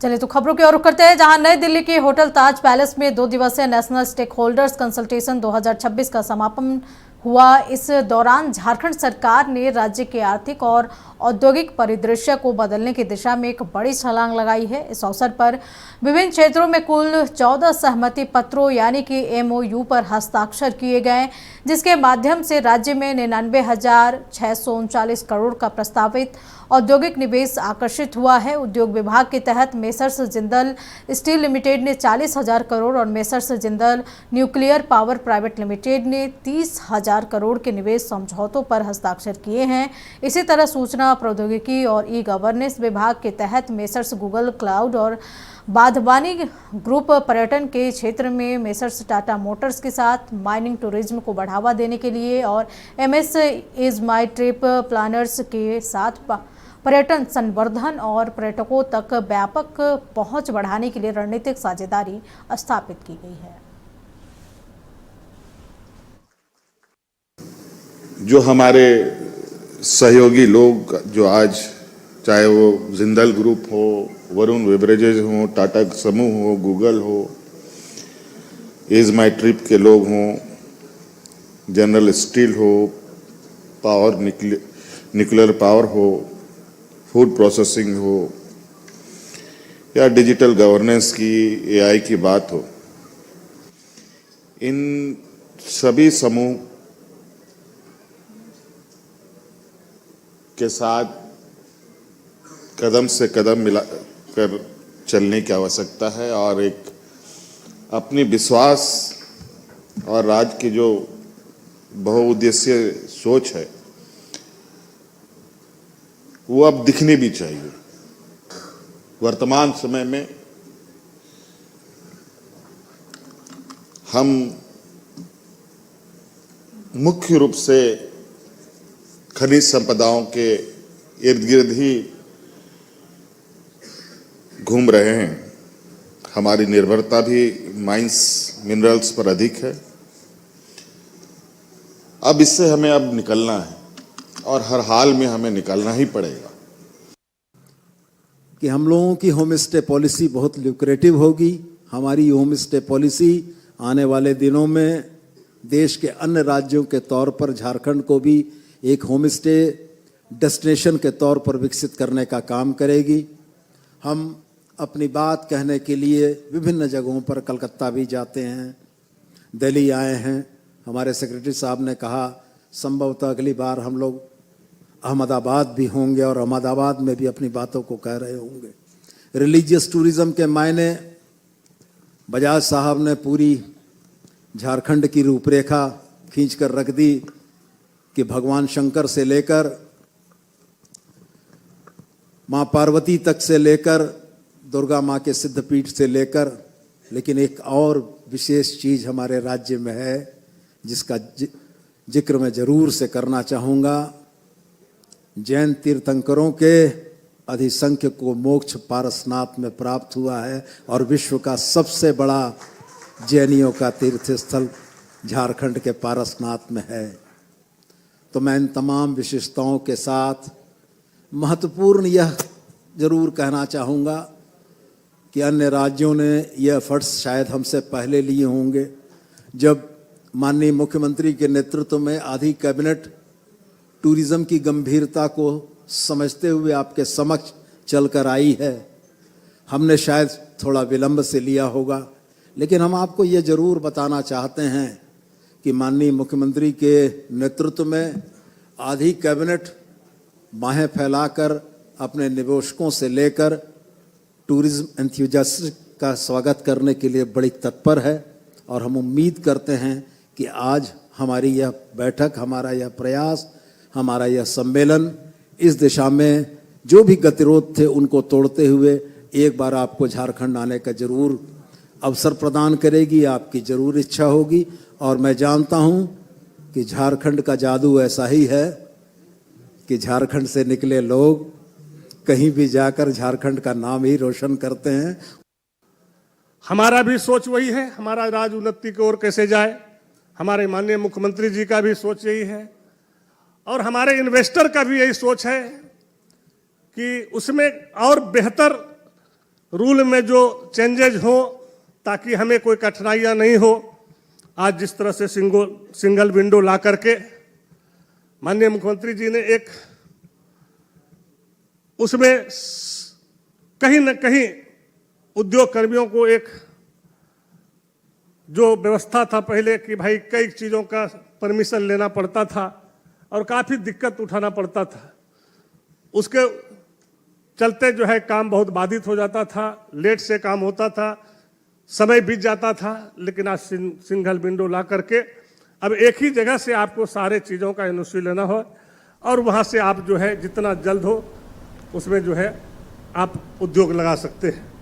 चलिए तो खबरों की ओर रुख करते हैं, जहां नई दिल्ली के होटल ताज पैलेस में 2 दिवसीय नेशनल स्टेक होल्डर्स कंसल्टेशन 2026 का समापन हुआ। इस दौरान झारखंड सरकार ने राज्य के आर्थिक और औद्योगिक परिदृश्य को बदलने की दिशा में एक बड़ी छलांग लगाई है। इस अवसर पर विभिन्न क्षेत्रों में कुल 14 सहमति पत्रों यानी कि MOU पर हस्ताक्षर किए गए, जिसके माध्यम से राज्य में 99,639 करोड़ का प्रस्तावित औद्योगिक निवेश आकर्षित हुआ है। उद्योग विभाग के तहत मेसर्स जिंदल स्टील लिमिटेड ने 40,000 करोड़ और messrs Jindal nuclear power private limited ने 30,000 करोड़ के निवेश समझौतों पर हस्ताक्षर किए हैं। इसी तरह सूचना प्रौद्योगिकी और ई-गवर्नेंस विभाग के तहत मेसर्स गूगल क्लाउड और बाधवानी ग्रुप पर्यटन के क्षेत्र में मेसर्स टाटा मोटर्स के साथ माइनिंग टूरिज्म को बढ़ावा देने के लिए और MS is my trip planners के साथ पर्यटन संवर्धन और पर्यटकों तक व्यापक पहुंच बढ़ाने के लिए रणनीतिक साझेदारी स्थापित की गई है। जो हमारे सहयोगी लोग जो आज, चाहे वो जिंदल ग्रुप हो, वरुण बेवरेजेज हो, टाटा समूह हो, गूगल हो, इज माई ट्रिप के लोग हों, जनरल स्टील हो, पावर न्यूक्लियर पावर हो, फूड प्रोसेसिंग हो या डिजिटल गवर्नेंस की, AI की बात हो, इन सभी समूह के साथ कदम से कदम मिलाकर चलने की आवश्यकता है और एक अपनी विश्वास और राज्य की जो बहुउद्देशीय सोच है वो अब दिखनी भी चाहिए। वर्तमान समय में हम मुख्य रूप से खनिज संपदाओं के इर्द गिर्द ही घूम रहे हैं। हमारी निर्भरता भी माइंस मिनरल्स पर अधिक है। अब इससे हमें अब निकलना है और हर हाल में हमें निकलना ही पड़ेगा। कि हम लोगों की होम स्टे पॉलिसी बहुत ल्यूक्रेटिव होगी। हमारी होम स्टे पॉलिसी आने वाले दिनों में देश के अन्य राज्यों के तौर पर झारखंड को भी एक होम स्टे डेस्टिनेशन के तौर पर विकसित करने का काम करेगी। हम अपनी बात कहने के लिए विभिन्न जगहों पर कलकत्ता भी जाते हैं, दिल्ली आए हैं। हमारे सेक्रेटरी साहब ने कहा संभवतः अगली बार हम लोग अहमदाबाद भी होंगे और अहमदाबाद में भी अपनी बातों को कह रहे होंगे। रिलीजियस टूरिज्म के मायने बजाज साहब ने पूरी झारखंड की रूपरेखा खींच कर रख दी कि भगवान शंकर से लेकर माँ पार्वती तक से लेकर दुर्गा माँ के सिद्धपीठ से लेकर, लेकिन एक और विशेष चीज़ हमारे राज्य में है जिसका जिक्र मैं जरूर से करना चाहूँगा। जैन तीर्थंकरों के अधिसंख्य को मोक्ष पारसनाथ में प्राप्त हुआ है और विश्व का सबसे बड़ा जैनियों का तीर्थ स्थल झारखंड के पारसनाथ में है। तो मैं इन तमाम विशेषताओं के साथ महत्वपूर्ण यह जरूर कहना चाहूँगा कि अन्य राज्यों ने यह एफर्ट्स शायद हमसे पहले लिए होंगे। जब माननीय मुख्यमंत्री के नेतृत्व में आधी कैबिनेट टूरिज्म की गंभीरता को समझते हुए आपके समक्ष चलकर आई है, हमने शायद थोड़ा विलंब से लिया होगा, लेकिन हम आपको ये जरूर बताना चाहते हैं कि माननीय मुख्यमंत्री के नेतृत्व में आधी कैबिनेट बाहें फैलाकर अपने निवेशकों से लेकर टूरिज्म एंथुसियास्ट का स्वागत करने के लिए बड़ी तत्पर है। और हम उम्मीद करते हैं कि आज हमारी यह बैठक, हमारा यह प्रयास, हमारा यह सम्मेलन इस दिशा में जो भी गतिरोध थे उनको तोड़ते हुए एक बार आपको झारखंड आने का जरूर अवसर प्रदान करेगी। आपकी जरूर इच्छा होगी और मैं जानता हूं कि झारखंड का जादू ऐसा ही है कि झारखंड से निकले लोग कहीं भी जाकर झारखंड का नाम ही रोशन करते हैं। हमारा भी सोच वही है, हमारा राज्य उन्नति की ओर कैसे जाए। हमारे माननीय मुख्यमंत्री जी का भी सोच यही है और हमारे इन्वेस्टर का भी यही सोच है कि उसमें और बेहतर रूल में जो चेंजेज हो ताकि हमें कोई कठिनाइयां नहीं हो। आज जिस तरह से सिंगल विंडो ला करके माननीय मुख्यमंत्री जी ने एक उसमें कहीं न कहीं उद्योग कर्मियों को एक जो व्यवस्था था पहले कि भाई कई चीज़ों का परमिशन लेना पड़ता था और काफ़ी दिक्कत उठाना पड़ता था, उसके चलते जो है काम बहुत बाधित हो जाता था, लेट से काम होता था, समय बीत जाता था। लेकिन आज सिंगल विंडो ला करके अब एक ही जगह से आपको सारे चीज़ों का एनओसी लेना हो और वहाँ से आप जो है जितना जल्द हो उसमें जो है आप उद्योग लगा सकते हैं।